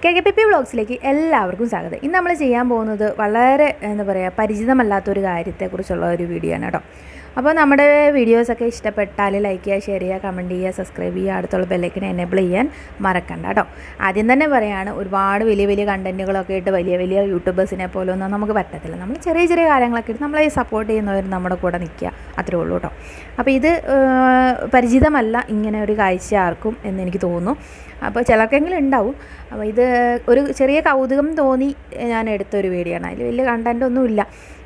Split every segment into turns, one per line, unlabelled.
KKPP വ്ളോഗ്സിലേക്ക് എല്ലാവർക്കും സ്വാഗതം. ഇന്ന് നമ്മൾ ചെയ്യാൻ പോകുന്നത് വളരെ പരിചിതമല്ലാത്തൊരു കാര്യത്തെക്കുറിച്ചുള്ള ഒരു വീഡിയോ ആണ് കേട്ടോ. അപ്പോൾ നമ്മുടെ വീഡിയോസൊക്കെ ഇഷ്ടപ്പെട്ടാൽ ലൈക്ക് ചെയ്യുക, ഷെയർ ചെയ്യുക, കമൻറ്റ് ചെയ്യുക, സബ്സ്ക്രൈബ് ചെയ്യുക, അടുത്തുള്ള ബെല്ലൈക്കനെ എനേബിൾ ചെയ്യാൻ മറക്കണ്ട കേട്ടോ. ആദ്യം തന്നെ പറയുകയാണ്, ഒരുപാട് വലിയ കണ്ടൻറ്റുകളൊക്കെ ഇട്ട് വലിയ യൂട്യൂബേഴ്സിനെ പോലെ ഒന്നും നമുക്ക് പറ്റത്തില്ല. നമ്മൾ ചെറിയ കാര്യങ്ങളൊക്കെ ഇട്ട് നമ്മളെ സപ്പോർട്ട് ചെയ്യുന്നവർ നമ്മുടെ കൂടെ നിൽക്കുക, അത്രേ ഉള്ളൂ കേട്ടോ. അപ്പോൾ ഇത് പരിചിതമല്ല ഇങ്ങനെ ഒരു കാഴ്ച ആർക്കും എന്നെനിക്ക് തോന്നുന്നു. അപ്പോൾ ചിലർക്കെങ്കിലും ഉണ്ടാവും. അപ്പോൾ ഇത് ഒരു ചെറിയ കൗതുകം തോന്നി ഞാൻ എടുത്തൊരു വീഡിയോ ആണ്. അതിൽ വലിയ കണ്ടൻറ്റൊന്നും ഇല്ല.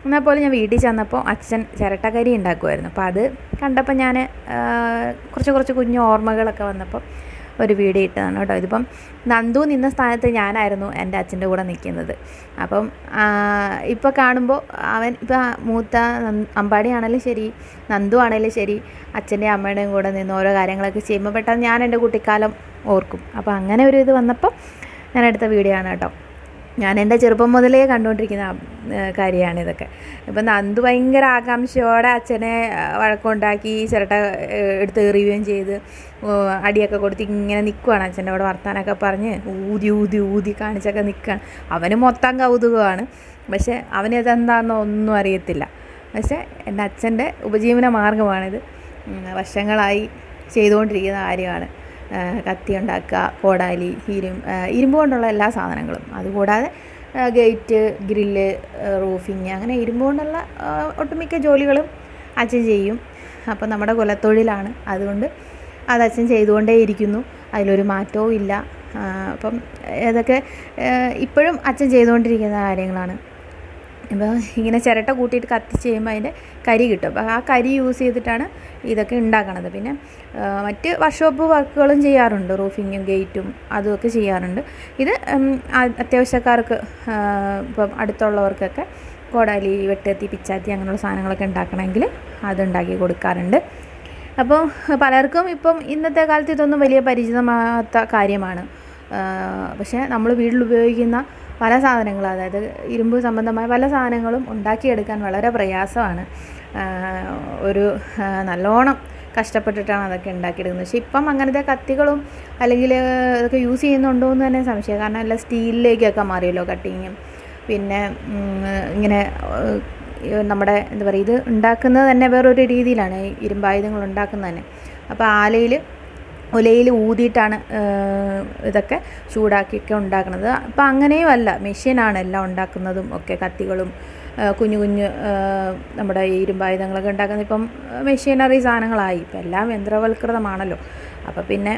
എന്നാൽ പോലും ഞാൻ വീട്ടിൽ ചെന്നപ്പോൾ അച്ഛൻ ചിരട്ടക്കരി ഉണ്ടാക്കുമായിരുന്നു. അപ്പോൾ അത് കണ്ടപ്പോൾ ഞാൻ കുറച്ച് കുഞ്ഞു ഓർമ്മകളൊക്കെ വന്നപ്പോൾ ഒരു വീഡിയോ ഇട്ടതാണ് കേട്ടോ. ഇതിപ്പം നന്ദു നിന്ന സ്ഥാനത്ത് ഞാനായിരുന്നു എൻ്റെ അച്ഛൻ്റെ കൂടെ നിൽക്കുന്നത്. അപ്പം ഇപ്പോൾ കാണുമ്പോൾ അവൻ ഇപ്പോൾ മൂത്ത അമ്പാടിയാണെങ്കിലും ശരി, നന്ദു ആണെങ്കിലും ശരി, അച്ഛൻ്റെയും അമ്മയുടെയും കൂടെ നിന്ന് ഓരോ കാര്യങ്ങളൊക്കെ ചെയ്യുമ്പോൾ പെട്ടെന്ന് ഞാൻ എൻ്റെ കുട്ടിക്കാലം ഓർക്കും. അപ്പോൾ അങ്ങനെ ഒരു ഇത് വന്നപ്പോൾ ഞാൻ എടുത്ത വീഡിയോ ആണ് കേട്ടോ. ഞാൻ എൻ്റെ ചെറുപ്പം മുതലേ കണ്ടുകൊണ്ടിരിക്കുന്ന കാര്യമാണിതൊക്കെ. ഇപ്പം നന്ദു ഭയങ്കര ആകാംക്ഷയോടെ അച്ഛനെ വഴക്കുണ്ടാക്കി ചിരട്ട എടുത്ത് എറിയുകയും ചെയ്ത് അടിയൊക്കെ കൊടുത്ത് ഇങ്ങനെ നിൽക്കുകയാണ്. അച്ഛൻ്റെ അവിടെ വർത്താനൊക്കെ പറഞ്ഞ് ഊതി കാണിച്ചൊക്കെ നിൽക്കുകയാണ്. അവന് മൊത്തം കൗതുകമാണ്. പക്ഷേ അവനതെന്താണെന്നോ ഒന്നും അറിയത്തില്ല. പക്ഷേ എൻ്റെ അച്ഛൻ്റെ ഉപജീവന മാർഗ്ഗമാണിത്. വർഷങ്ങളായി ചെയ്തുകൊണ്ടിരിക്കുന്ന കാര്യമാണ്. കത്തി ഉണ്ടാക്കുക, കോടാലി, ഇരുമ്പ് കൊണ്ടുള്ള എല്ലാ സാധനങ്ങളും, അതുകൂടാതെ ഗേറ്റ്, ഗ്രില്ല്, റൂഫിങ്, അങ്ങനെ ഇരുമ്പ് കൊണ്ടുള്ള ഒട്ടുമിക്ക ജോലികളും അച്ഛൻ ചെയ്യും. അപ്പോൾ നമ്മുടെ കുലത്തൊഴിലാണ്, അതുകൊണ്ട് അത് അച്ഛൻ ചെയ്തുകൊണ്ടേ ഇരിക്കുന്നു. അതിലൊരു മാറ്റവും ഇല്ല. അപ്പം ഇതൊക്കെ ഇപ്പോഴും അച്ഛൻ ചെയ്തുകൊണ്ടിരിക്കുന്ന കാര്യങ്ങളാണ്. അപ്പോൾ ഇങ്ങനെ ചിരട്ട കൂട്ടിയിട്ട് കത്തിച്ച് ചെയ്യുമ്പോൾ അതിൻ്റെ കരി കിട്ടും. അപ്പോൾ ആ കരി യൂസ് ചെയ്തിട്ടാണ് ഇതൊക്കെ ഉണ്ടാക്കണത്. പിന്നെ മറ്റ് വർക്ക്ഷോപ്പ് വർക്കുകളും ചെയ്യാറുണ്ട്, റൂഫിങ്ങും ഗേറ്റും അതുമൊക്കെ ചെയ്യാറുണ്ട്. ഇത് അത്യാവശ്യക്കാർക്ക്, ഇപ്പം അടുത്തുള്ളവർക്കൊക്കെ കോടാലി, വെട്ടുകത്തി, പിച്ചാത്തി അങ്ങനെയുള്ള സാധനങ്ങളൊക്കെ ഉണ്ടാക്കണമെങ്കിൽ അതുണ്ടാക്കി കൊടുക്കാറുണ്ട്. അപ്പോൾ പലർക്കും ഇപ്പം ഇന്നത്തെ കാലത്ത് ഇതൊന്നും വലിയ പരിചിതമാകാത്ത കാര്യമാണ്. പക്ഷേ നമ്മൾ വീട്ടിൽ ഉപയോഗിക്കുന്ന പല സാധനങ്ങളും, അതായത് ഇരുമ്പ് സംബന്ധമായ പല സാധനങ്ങളും ഉണ്ടാക്കിയെടുക്കാൻ വളരെ പ്രയാസമാണ്. ഒരു നല്ലോണം കഷ്ടപ്പെട്ടിട്ടാണ് അതൊക്കെ ഉണ്ടാക്കിയെടുക്കുന്നത്. പക്ഷേ ഇപ്പം അങ്ങനത്തെ കത്തികളും അല്ലെങ്കിൽ അതൊക്കെ യൂസ് ചെയ്യുന്നുണ്ടോ എന്ന് തന്നെ സംശയം. കാരണം എല്ലാം സ്റ്റീലിലേക്കൊക്കെ മാറിയല്ലോ കട്ടിങ്ങും. പിന്നെ ഇങ്ങനെ നമ്മുടെ ഇത് ഉണ്ടാക്കുന്നത് തന്നെ വേറൊരു രീതിയിലാണ്, ഇരുമ്പായുധങ്ങൾ ഉണ്ടാക്കുന്നത് തന്നെ. അപ്പോൾ ഒലയിൽ ഊതിയിട്ടാണ് ഇതൊക്കെ ചൂടാക്കിയൊക്കെ ഉണ്ടാക്കുന്നത്. അപ്പോൾ അങ്ങനെയും അല്ല, മെഷീനാണ് എല്ലാം ഉണ്ടാക്കുന്നതും ഒക്കെ. കത്തികളും കുഞ്ഞു നമ്മുടെ ഈ ഇരുമ്പായുധങ്ങളൊക്കെ ഉണ്ടാക്കുന്നത് ഇപ്പം മെഷീനറി സാധനങ്ങളായി. ഇപ്പം എല്ലാം യന്ത്രവൽകൃതമാണല്ലോ. അപ്പോൾ പിന്നെ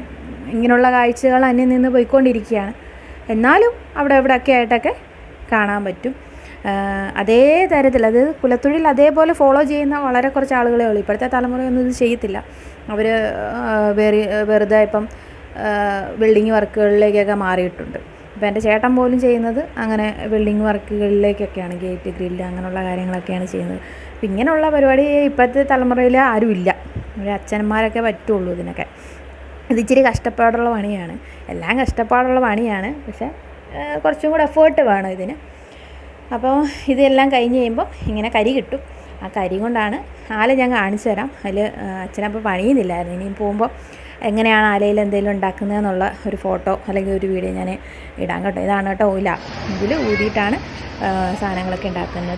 ഇങ്ങനെയുള്ള കാഴ്ചകൾ അന്യം നിന്ന് പോയിക്കൊണ്ടിരിക്കുകയാണ്. എന്നാലും അവിടെ എവിടെയൊക്കെ ആയിട്ടൊക്കെ കാണാൻ പറ്റും. അതേ തരത്തിൽ, അത് കുലത്തൊഴിൽ അതേപോലെ ഫോളോ ചെയ്യുന്ന വളരെ കുറച്ച് ആളുകളേ ഉള്ളൂ. ഇപ്പോഴത്തെ തലമുറയൊന്നും ഇത് ചെയ്യത്തില്ല. അവർ വെറുതെ ഇപ്പം വെൽഡിങ് വർക്കുകളിലേക്കൊക്കെ മാറിയിട്ടുണ്ട്. ഇപ്പോൾ എൻ്റെ ചേട്ടൻ പോലും ചെയ്യുന്നത് അങ്ങനെ വെൽഡിങ് വർക്കുകളിലേക്കൊക്കെയാണ്. ഗേറ്റ്, ഗ്രില്ല് അങ്ങനെയുള്ള കാര്യങ്ങളൊക്കെയാണ് ചെയ്യുന്നത്. അപ്പം ഇങ്ങനെയുള്ള പരിപാടി ഇപ്പോഴത്തെ തലമുറയിൽ ആരുമില്ല. ഒരു അച്ഛന്മാരൊക്കെ പറ്റുള്ളൂ ഇതിനൊക്കെ. ഇത് ഇച്ചിരി കഷ്ടപ്പാടുള്ള പണിയാണ്. എല്ലാം കഷ്ടപ്പാടുള്ള പണിയാണ്, പക്ഷേ കുറച്ചും കൂടെ എഫേർട്ട് വേണം ഇതിന്. അപ്പോൾ ഇതെല്ലാം കഴിഞ്ഞ് കഴിയുമ്പോൾ ഇങ്ങനെ കരി കിട്ടും. ആ കരി കൊണ്ടാണ് ആല ഞാൻ കാണിച്ചു തരാം. അതിൽ അച്ഛനപ്പോൾ പണിയുന്നില്ലായിരുന്നു. ഇനിയും പോകുമ്പോൾ എങ്ങനെയാണ് ആലയിൽ എന്തെങ്കിലും ഉണ്ടാക്കുന്നതെന്നുള്ള ഒരു ഫോട്ടോ അല്ലെങ്കിൽ ഒരു വീഡിയോ ഞാൻ ഇടാം കേട്ടോ. ഇതാണ് കേട്ടോ ഓല. ഇതിൽ ഊതിയിട്ടാണ് സാധനങ്ങളൊക്കെ ഉണ്ടാക്കുന്നത്.